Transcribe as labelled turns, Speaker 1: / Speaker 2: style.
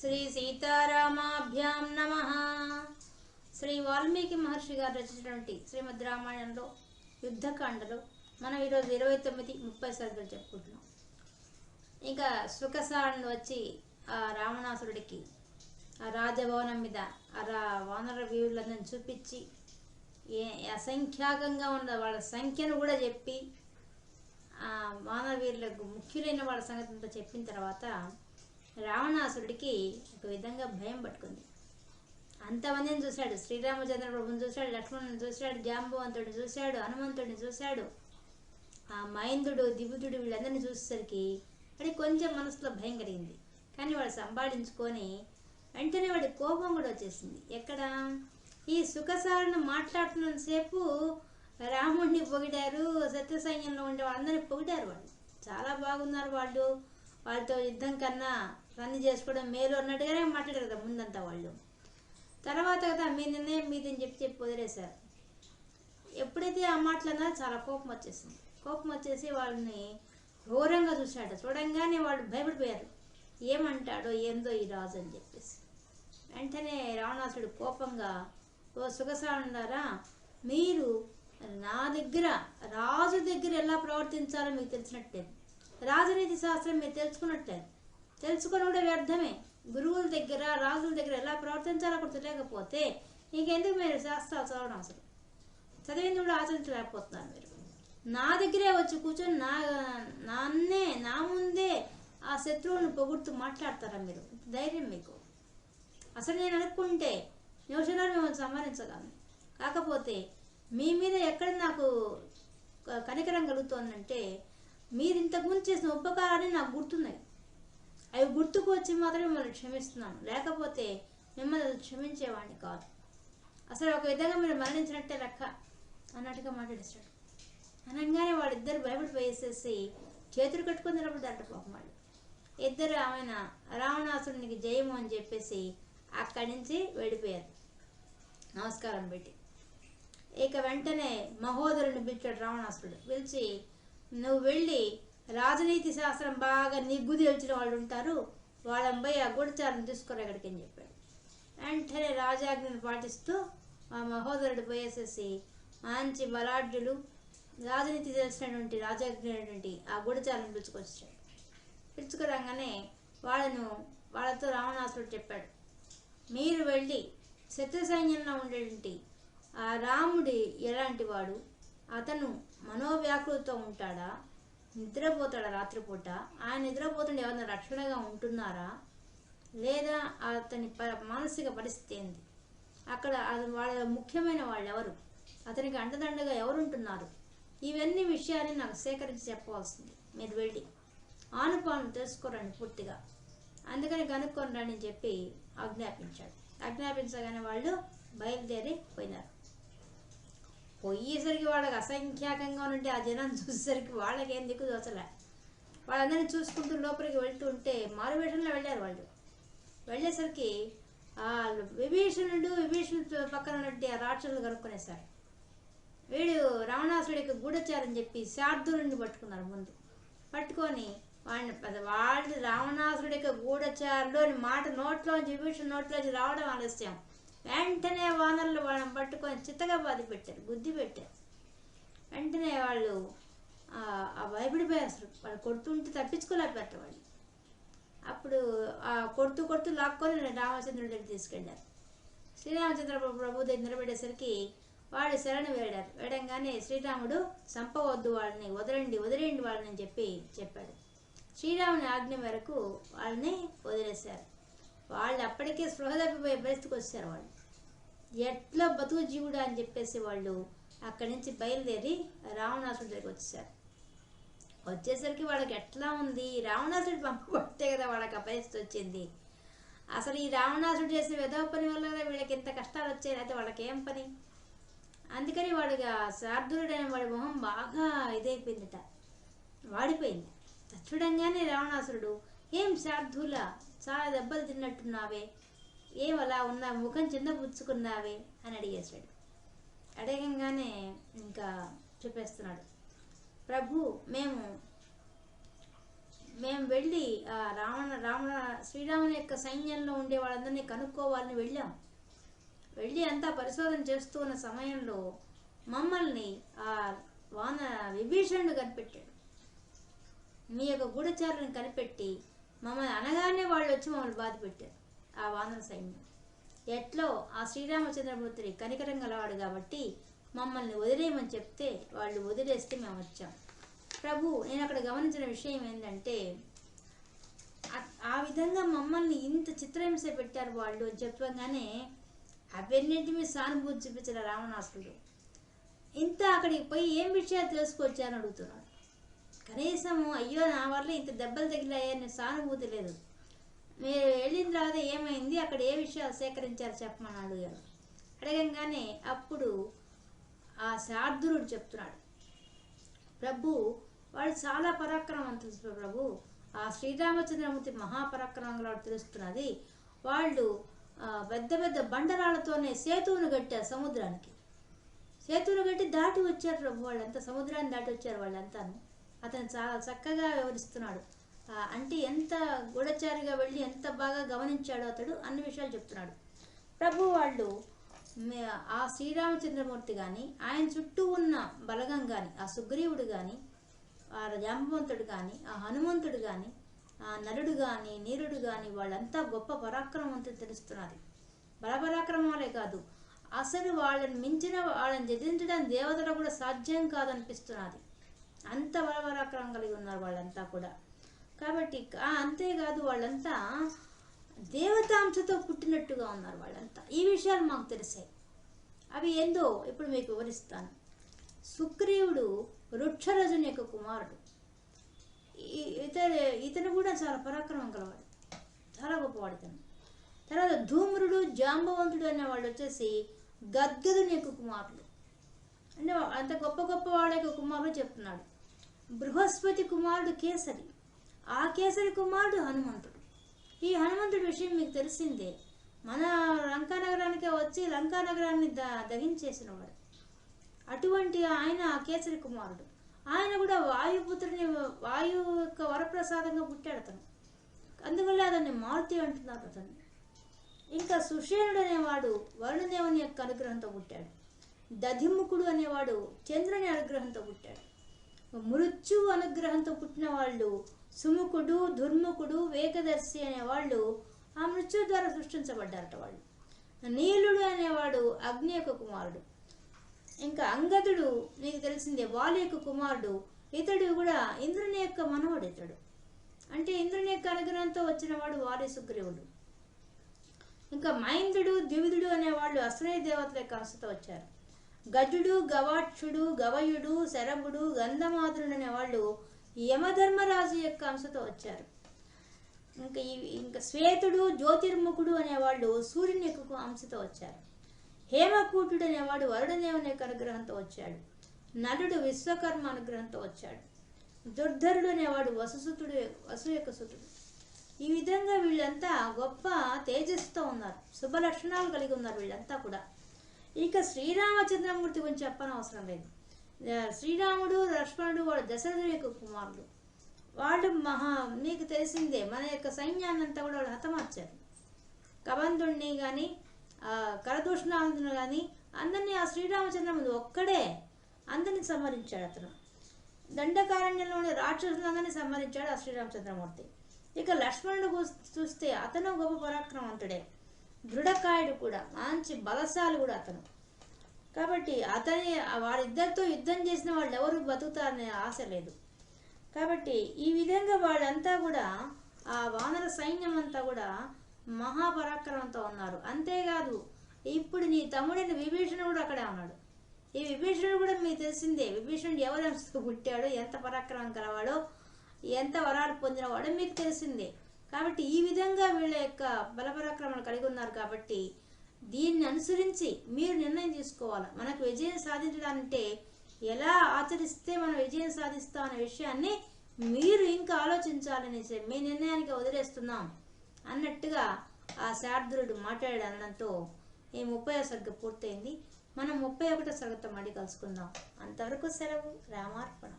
Speaker 1: శ్రీ సీతారామాభ్యాం నమః. శ్రీ వాల్మీకి మహర్షి గారు రచించినటువంటి శ్రీమద్ రామాయణంలో యుద్ధకాండలో మనం ఈరోజు 29, 30 సరుకులు చెప్పుకుంటున్నాం. ఇంకా సుఖసాలను వచ్చి ఆ రావణాసురుడికి ఆ రాజభవనం మీద వానర వీరులందరిని చూపించి అసంఖ్యాకంగా ఉన్న వాళ్ళ సంఖ్యను కూడా చెప్పి ఆ వానర వీరులకు ముఖ్యులైన వాళ్ళ సంగతి అంతా చెప్పిన తర్వాత రావణాసురుడికి ఒక విధంగా భయం పట్టుకుంది. అంతమందిని చూశాడు, శ్రీరామచంద్ర ప్రభుని చూశాడు, లక్ష్మణుని చూశాడు, జాంబవంతుడిని చూశాడు, హనుమంతుడిని చూశాడు, ఆ మైందుడు, దిబుతుడు వీళ్ళందరినీ చూసేసరికి వాడికి కొంచెం మనసులో భయం కలిగింది. కానీ వాడు సంపాదించుకొని వెంటనే వాడి కోపం కూడా వచ్చేసింది. ఎక్కడ ఈ సుఖసారను మాట్లాడుతున్నంతసేపు రాముడిని పొగిడారు, సత్య సైన్యంలో ఉండే వాళ్ళందరినీ పొగిడారు. వాళ్ళు చాలా బాగున్నారు, వాళ్ళతో యుద్ధం కన్నా పని చేసుకోవడం మేలు అన్నట్టుగానే మాట్లాడారు కదా ముందంతా. వాళ్ళు తర్వాత కదా మీ నిర్ణయం మీదని చెప్పి వదిలేశారు. ఎప్పుడైతే ఆ మాటలు అన్నారో చాలా కోపం వచ్చేసింది. కోపం వచ్చేసి వాళ్ళని ఘోరంగా చూశాడు. చూడంగానే వాళ్ళు భయపడిపోయారు. ఏమంటాడో ఏందో ఈ రాజు అని చెప్పేసి వెంటనే రావణాసుడు కోపంగా, ఓ సుఖసానులారా, మీరు నా దగ్గర రాజు దగ్గర ఎలా ప్రవర్తించాలో మీకు తెలిసినట్లేదు, రాజనీతి శాస్త్రం మీరు తెలుసుకున్నట్లేదు, తెలుసుకొని కూడా వ్యర్థమే. గురువుల దగ్గర రాజుల దగ్గర ఎలా ప్రవర్తించాలో కూడా తెలియకపోతే ఇంకెందుకు మీరు శాస్త్రాలు చదవడం? అసలు చదివింది కూడా ఆచరించలేకపోతున్నారు. మీరు నా దగ్గరే వచ్చి కూర్చొని నా ముందే ఆ శత్రువులను పొగుడుతూ మాట్లాడతారా? మీరు ధైర్యం మీకు? అసలు నేను అనుకుంటే నిమిషంలో మిమ్మల్ని సంహరించగలను. కాకపోతే మీ మీద ఎక్కడ నాకు కనికరం కలుగుతోందంటే మీరు ఇంతకుముందు చేసిన ఉపకారాన్ని నాకు గుర్తున్నాయి. అవి గుర్తుకు వచ్చి మాత్రమే మిమ్మల్ని క్షమిస్తున్నాను, లేకపోతే మిమ్మల్ని క్షమించేవాడిని కాదు. అసలు ఒక విధంగా మీరు మరణించినట్టే లెక్క అన్నట్టుగా మాట్లాడేశాడు. అనగానే వాళ్ళిద్దరు భయపడిపోయేసేసి చేతులు కట్టుకుని నిలబడ్డారట పాపం వాళ్ళు. ఇద్దరు ఆమెన రావణాసురునికి జయము అని చెప్పేసి అక్కడి నుంచి వెళ్ళిపోయారు నమస్కారం పెట్టి. ఇక వెంటనే మహోదరుని పిలిచాడు రావణాసురుడు. పిలిచి, నువ్వు వెళ్ళి రాజనీతి శాస్త్రం బాగా నిగ్గు తెలిచిన వాళ్ళు ఉంటారు, వాళ్ళని పోయి ఆ గూఢచారుని తీసుకురా ఇక్కడికి అని చెప్పాడు. వెంటనే రాజాజ్ఞను పాటిస్తూ ఆ మహోదరుడు పోయేసేసి మంచి బలాఢ్యులు, రాజనీతి తెలిసినటువంటి రాజాజ్ఞటువంటి ఆ గూఢచారుని పిలుచుకొచ్చాడు. పిలుచుకురాగానే వాళ్ళతో రావణాసురుడు చెప్పాడు, మీరు వెళ్ళి శత్రు సైన్యంలో ఉండేటువంటి ఆ రాముడి ఎలాంటి వాడు, అతను మనోవ్యాకులతో ఉంటాడా, నిద్రపోతాడా రాత్రిపూట, ఆయన నిద్రపోతుండే ఎవరైనా రక్షణగా ఉంటున్నారా, లేదా అతని మానసిక పరిస్థితి ఏంది, అక్కడ వాళ్ళ ముఖ్యమైన వాళ్ళు ఎవరు, అతనికి అండదండగా ఎవరుంటున్నారు, ఇవన్నీ విషయాన్ని నాకు సేకరించి చెప్పవలసింది. మీరు వెళ్ళి ఆనుపాను తెలుసుకోరండి పూర్తిగా, అందుకని కనుక్కొని రండి అని చెప్పి ఆజ్ఞాపించాడు. ఆజ్ఞాపించగానే వాళ్ళు బయలుదేరి పోయినారు. పోయేసరికి వాళ్ళకి అసంఖ్యాకంగా ఉంటే ఆ జనం చూసేసరికి వాళ్ళకి ఏం దిక్కు దోచలే. వాళ్ళందరినీ చూసుకుంటూ లోపలికి వెళ్తూ ఉంటే మారువేషంలో వెళ్ళారు. వాళ్ళు వెళ్ళేసరికి విభీషణుడు పక్కన ఉన్నట్టు ఆ రాక్షసులు కనుక్కునేశారు. వీడు రావణాసుడికి గూఢచారని చెప్పి శార్దూలుని పట్టుకున్నారు. ముందు పట్టుకొని వాళ్ళు రావణాసుడికి గూఢచారులు అని మాట నోట్లోంచి విభీషణ నోట్లోంచి రావడం ఆలస్యం. వెంటనే వానరులు వాళ్ళని పట్టుకొని చిత్తగా బాధి పెట్టారు, గుద్ది పెట్టారు. వెంటనే వాళ్ళు భయపడిపోయారు. అసలు వాళ్ళు కొడుతుంటే తప్పించుకోలేకపోయారు వాళ్ళు. అప్పుడు కొడుతూ లాక్కొని రామచంద్రుడి దగ్గర తీసుకెళ్ళారు. శ్రీరామచంద్ర ప్రభు దగ్గర నిలబడేసరికి వాళ్ళు శరణు వేడంగానే శ్రీరాముడు చంపవద్దు వాళ్ళని, వదిలేయండి వాళ్ళని చెప్పాడు. శ్రీరాముని ఆజ్ఞ మేరకు వాళ్ళని వదిలేశారు. వాళ్ళు అప్పటికే స్పృహ తప్పిపోయే పరిస్థితికి వచ్చారు. వాళ్ళు ఎట్లా బతుకు జీవుడా అని చెప్పేసి వాళ్ళు అక్కడి నుంచి బయలుదేరి రావణాసుడి దగ్గరికి వచ్చేసారు. వచ్చేసరికి వాళ్ళకి ఎట్లా ఉంది, రావణాసుడి పంపబట్టే కదా వాళ్ళకి ఆ పరిస్థితి వచ్చింది. అసలు ఈ రావణాసుడు చేసిన వెధవ పని వల్ల కదా వీళ్ళకి ఎంత కష్టాలు వచ్చాయి, అయితే వాళ్ళకి ఏం పని? అందుకని వాడిగా శార్దూలుడైన వాడి మొహం బాగా ఇదైపోయిందట, వాడిపోయింది. చూడంగానే రావణాసురుడు, ఏం శార్దూలా, చాలా దెబ్బలు తిన్నట్టున్నావే, ఏం అలా ఉన్నా, ముఖం చిన్న పుచ్చుకున్నావే అని అడిగేశాడు. అడగంగానే ఇంకా చెప్పేస్తున్నాడు, ప్రభు మేము వెళ్ళి ఆ రావణ శ్రీరాముని యొక్క సైన్యంలో ఉండే వాళ్ళందరినీ కనుక్కోవాలని వెళ్ళి అంతా పరిశోధన చేస్తూ ఉన్న సమయంలో మమ్మల్ని ఆ విభీషణుడు కనిపెట్టాడు. మీ యొక్క గూఢచారులను కనిపెట్టి మమ్మల్ని అనగానే వాళ్ళు వచ్చి మమ్మల్ని బాధ పెట్టారు. ఆ వానర సైన్యం ఎట్లో ఆ శ్రీరామచంద్రమూర్తి కనికరం గలవాడు కాబట్టి మమ్మల్ని వదిలేయమని చెప్తే వాళ్ళు వదిలేస్తే మేము వచ్చాం. ప్రభు, నేను అక్కడ గమనించిన విషయం ఏంటంటే ఆ విధంగా మమ్మల్ని ఇంత చిత్రహింస పెట్టారు వాళ్ళు అని చెప్పగానే అవన్నింటి మీద సానుభూతి చూపించిన రావణాసురుడు ఇంత అక్కడికి పోయి ఏం విషయాలు తెలుసుకొచ్చారని అడుగుతున్నాడు. కనీసము అయ్యో నా వల్ల ఇంత దెబ్బలు తగిలాయని సానుభూతి లేదు. మీరు వెళ్ళిన తర్వాత ఏమైంది, అక్కడ ఏ విషయాలు సేకరించారు చెప్పమని అడిగారు. అడగంగానే అప్పుడు ఆ శార్దురుడు చెప్తున్నాడు, ప్రభు వాడు చాలా పరాక్రమవంతుడు ప్రభు, ఆ శ్రీరామచంద్రమూర్తి మహాపరాక్రమం గలవాడు తెలుస్తున్నది. వాళ్ళు పెద్ద పెద్ద బండరాళ్లతోనే సేతువును కట్టారు సముద్రానికి. సేతువును కట్టి దాటి వచ్చారు ప్రభు, వాళ్ళంతా సముద్రాన్ని దాటి వచ్చారు వాళ్ళంతాను. అతను చాలా చక్కగా వివరిస్తున్నాడు. అంటే ఎంత గూఢచారిగా వెళ్ళి ఎంత బాగా గమనించాడో అతడు అన్ని విషయాలు చెప్తున్నాడు. ప్రభు వాళ్ళు ఆ శ్రీరామచంద్రమూర్తి కానీ ఆయన చుట్టూ ఉన్న బలగం కానీ ఆ సుగ్రీవుడు కానీ ఆ జాంబవంతుడు కానీ ఆ హనుమంతుడు కానీ ఆ నలుడు కానీ నీరుడు కానీ వాళ్ళంతా గొప్ప పరాక్రమవంతులు తెలుస్తున్నది. బలపరాక్రమాలే కాదు, అసలు వాళ్ళని మించిన వాళ్ళని జయించడానికి దేవతలు కూడా సాధ్యం కాదనిపిస్తున్నది. అంత బలపరాక్రమం కలిగి ఉన్నారు వాళ్ళంతా కూడా. కాబట్టి అంతేకాదు వాళ్ళంతా దేవతాంశతో పుట్టినట్టుగా ఉన్నారు వాళ్ళంతా. ఈ విషయాలు మాకు తెలిసాయి. అవి ఏందో ఇప్పుడు మీకు వివరిస్తాను. సుగ్రీవుడు వృక్షరజుని యొక్క కుమారుడు. ఇతను కూడా చాలా పరాక్రమం గలవాడు, చాలా గొప్పవాడు ఇతను. తర్వాత ధూమ్రుడు జాంబవంతుడు అనే వాళ్ళు వచ్చేసి గద్గదుని యొక్క కుమారులు. అంటే అంత గొప్ప గొప్ప వాళ్ళ యొక్క కుమారుడు చెప్తున్నాడు. బృహస్పతి కుమారుడు కేసరి, ఆ కేసరి కుమారుడు హనుమంతుడు. ఈ హనుమంతుడి విషయం మీకు తెలిసిందే. మన లంకానగరానికే వచ్చి లంకానగరాన్ని దహించేసిన వాడు. అటువంటి ఆయన కేసరి కుమారుడు. ఆయన కూడా వాయుపుత్రుని వాయువు యొక్క వరప్రసాదంగా పుట్టాడు అతను. అందువల్ల అతన్ని మారుతి అంటున్నారు అతన్ని. ఇంకా సుషేనుడు అనేవాడు వరుణదేవుని యొక్క అనుగ్రహంతో పుట్టాడు. దధిముఖుడు అనేవాడు చంద్రుని అనుగ్రహంతో పుట్టాడు. మృత్యు అనుగ్రహంతో పుట్టిన వాళ్ళు సుముఖుడు, దుర్ముఖుడు, వేగదర్శి అనేవాళ్ళు ఆ మృత్యు ద్వారా సృష్టించబడ్డారట వాళ్ళు. నీలుడు అనేవాడు అగ్ని యొక్క కుమారుడు. ఇంకా అంగదుడు నీకు తెలిసిందే వాలి యొక్క కుమారుడు. ఇతడు కూడా ఇంద్రుని యొక్క మనవడు ఇతడు. అంటే ఇంద్రుని యొక్క అనుగ్రహంతో వచ్చిన వాడు వాలి సుగ్రీవుడు. ఇంకా మైంద్రుడు, ద్వివిధుడు అనేవాళ్ళు అశ్వనీ దేవతల యొక్క అంశతో వచ్చారు. గజుడు, గవాక్షుడు, గవయుడు, శరభుడు, గంధమాధుడు అనేవాళ్ళు యమధర్మరాజు యొక్క అంశతో వచ్చారు. ఇంకా శ్వేతుడు, జ్యోతిర్ముఖుడు అనేవాళ్ళు సూర్యుని యొక్క అంశతో వచ్చారు. హేమకూటుడు అనేవాడు వరుణదేవుని యొక్క అనుగ్రహంతో వచ్చాడు. నలుడు విశ్వకర్మ అనుగ్రహంతో వచ్చాడు. దుర్ధరుడు అనేవాడు వసు యొక్క సుతుడు. ఈ విధంగా వీళ్ళంతా గొప్ప తేజస్సుతో ఉన్నారు, శుభ లక్షణాలు కలిగి ఉన్నారు వీళ్ళంతా కూడా. ఇక శ్రీరామచంద్రమూర్తి గురించి చెప్పనవసరం లేదు. శ్రీరాముడు, లక్ష్మణుడు వాడు దశరథుడి యొక్క కుమారుడు. వాళ్ళు మీకు తెలిసిందే మన యొక్క సైన్యాన్ని అంతా కూడా వాళ్ళు హతమార్చారు. కబంధుడిని కానీ కరదూషణాలను కానీ అందరినీ ఆ శ్రీరామచంద్రమూర్తి ఒక్కడే అందరినీ సంహరించాడు. అతను దండకారణ్యంలోని రాక్షసులందరినీ సంహరించాడు ఆ శ్రీరామచంద్రమూర్తి. ఇక లక్ష్మణుడు చూస్తే అతను గొప్ప పరాక్రమవంతుడే, దృఢకాయుడు కూడా, మంచి బలశాలి కూడా అతను. కాబట్టి వారిద్దరితో యుద్ధం చేసిన వాళ్ళు ఎవరు బతుకుతారనే ఆశ లేదు. కాబట్టి ఈ విధంగా వాళ్ళంతా కూడా ఆ వానర సైన్యం అంతా కూడా మహాపరాక్రమంతో ఉన్నారు. అంతేకాదు ఇప్పుడు నీ తమ్ముడైన విభీషణుడు కూడా అక్కడే ఉన్నాడు. ఈ విభీషణుడు కూడా మీకు తెలిసిందే. విభీషణుడు ఎవరి అంశతో పుట్టాడో, ఎంత పరాక్రమం కలవాడో, ఎంత వరాలు పొందినవాడో మీకు తెలిసిందే. కాబట్టి ఈ విధంగా వీళ్ళ యొక్క బలపరాక్రమాలు కలిగి ఉన్నారు. కాబట్టి దీన్ని అనుసరించి మీరు నిర్ణయం తీసుకోవాలి. మనకు విజయం సాధించడాలంటే ఎలా ఆచరిస్తే మనం విజయం సాధిస్తాం అనే విషయాన్ని మీరు ఇంకా ఆలోచించాలని మీ నిర్ణయానికి వదిలేస్తున్నాం అన్నట్టుగా ఆ శార్దులుడు మాట్లాడాడు. అనడంతో ఈ 30వ సర్గ పూర్తయింది. మనం 31వ సర్గతో మళ్ళీ కలుసుకుందాం. అంతవరకు సెలవు. రామార్పణ.